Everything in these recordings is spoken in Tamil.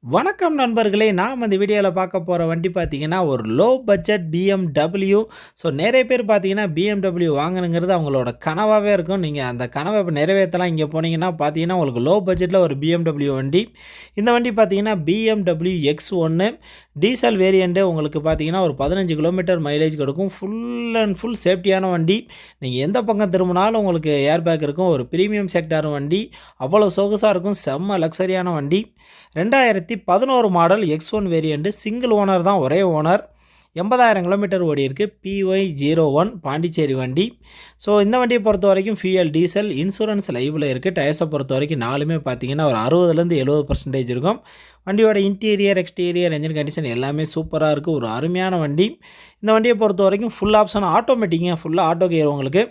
வணக்கம் நண்பர்களே! நாம் இந்த வீடியோல பார்க்க போற வண்டி பார்த்தீங்கன்னா, ஒரு லோ பட்ஜெட் BMW. ஸோ நெறைய பேர் பார்த்தீங்கன்னா, BMW வாங்கணுங்கிறது அவங்களோட கனவாவே இருக்கும். நீங்க அந்த கனவ இப்ப நிறைவேத்தலாம் இங்க போனீங்கன்னா பார்த்தீங்கன்னா, உங்களுக்கு லோ பட்ஜெட்ல ஒரு BMW வண்டி. இந்த வண்டி பார்த்தீங்கன்னா, BMW X1 டீசல் வேரியண்ட்டு உங்களுக்கு பார்த்தீங்கன்னா, ஒரு 15 கிலோமீட்டர் மைலேஜ் கொடுக்கும். ஃபுல் அண்ட் ஃபுல் சேஃப்டியான வண்டி. நீங்க எந்த பக்கம் திரும்பினாலும் உங்களுக்கு ஏர் பேக் இருக்கும். ஒரு பிரீமியம் செக்டார் வண்டி. அவ்வளோ சொகுசா இருக்கும். செம்ம லக்ஸரியான வண்டி. 2011 model X1 variant single owner தான், ஒரே ஓனர். 80,000 கிலோமீட்டர் ஓடியிருக்கு. PY01 பாண்டிச்சேரி வண்டி. ஸோ இந்த வண்டியை பொறுத்த வரைக்கும் ஃபியூயல் டீசல், இன்சூரன்ஸ் லைவில் இருக்குது. டயர்ஸை பொறுத்த வரைக்கும் நாலுமே பார்த்தீங்கன்னா ஒரு 60லேருந்து 70% இருக்கும். வண்டியோட இன்டீரியர், எக்ஸ்டீரியர், என்ஜின் கண்டிஷன் எல்லாமே சூப்பராக இருக்குது. ஒரு அருமையான வண்டி. இந்த வண்டியை பொறுத்த வரைக்கும் ஃபுல் ஆப்ஷன் ஆட்டோமேட்டிங்க, ஃபுல்லாக ஆட்டோ கியர் உங்களுக்கு.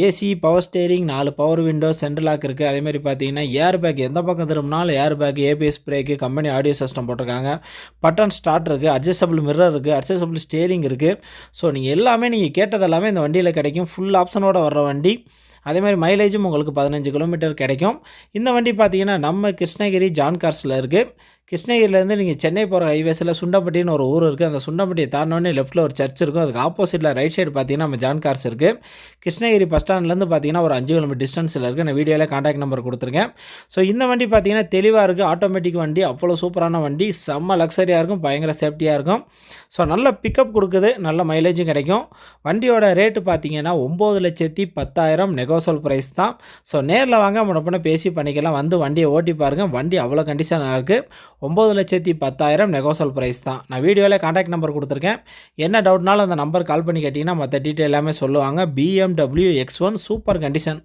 AC, power steering, 4 power window, central lock இருக்குது. அதேமாதிரி பார்த்தீங்கன்னா ஏர் பேக், எந்த பக்கம் திரும்பினாலும் air bag, ABS brake, company audio system போட்டிருக்காங்க. பட்டன் ஸ்டார்ட் இருக்குது, அட்ஜஸ்டபிள் மிரர் இருக்குது, அட்ஜஸ்டபிள் ஸ்டேரிங் இருக்குது. ஸோ நீங்கள் எல்லாமே நீங்கள் கேட்டது எல்லாமே இந்த வண்டியில் கிடைக்கும். ஃபுல் ஆப்ஷனோட வர்ற வண்டி. அதேமாதிரி மைலேஜும் உங்களுக்கு 15 கிலோமீட்டர் கிடைக்கும். இந்த வண்டி பார்த்தீங்கன்னா நம்ம கிருஷ்ணகிரி ஜான் கார்ஸில் இருக்குது. கிருஷ்ணகிரிலேருந்து நீங்கள் சென்னை போகிற ஹைவேஸில் சுண்டம்பட்டின்னு ஒரு ஊர் இருக்குது. அந்த சுண்டம்பட்டியை தாண்டினோடனே லெஃப்ட்டில் ஒரு சர்ச் இருக்கும். அதுக்கு ஆப்போசிட்டில் ரைட் சைடு பார்த்தீங்கன்னா நம்ம ஜான் கார்ஸ் இருக்குது. கிருஷ்ணகிரி பஸ் ஸ்டாண்ட்லேருந்து பார்த்தீங்கன்னா ஒரு 5 கிலோமீட்டர் டிஸ்டன்ஸில் இருக்குது. நான் வீடியோவில் கான்டாக்ட் நம்பர் கொடுத்துருக்கேன். ஸோ இந்த வண்டி பார்த்தீங்கன்னா தெளிவாக இருக்குது. ஆட்டோமேட்டிக் வண்டி, அவ்வளோ சூப்பரான வண்டி. செம்ம லக்ஸரியாக இருக்கும், பயங்கர சேஃப்டியாக இருக்கும். ஸோ நல்ல பிக்கப் கொடுக்குது, நல்ல மைலேஜும் கிடைக்கும். வண்டியோட ரேட்டு பார்த்தீங்கன்னா 9,10,000 நெகோசல் ப்ரைஸ் தான். ஸோ நேரில் வாங்க, முன்னப்பின்ன பேசி பண்ணிக்கலாம். வந்து வண்டியை ஓட்டி பாருங்கள். வண்டி அவ்வளோ கண்டிஷனாக இருக்குது. 9,10,000 நெகோசல் ப்ரைஸ் தான். நான் வீடியோவில் கான்டாக்ட் நம்பர் கொடுத்துருக்கேன். என்ன டவுட்னாலும் அந்த நம்பர் கால் பண்ணி கேட்டிங்கன்னா மற்ற டீட்டெயில் எல்லாமே சொல்லுவாங்க. BMW X1 super condition.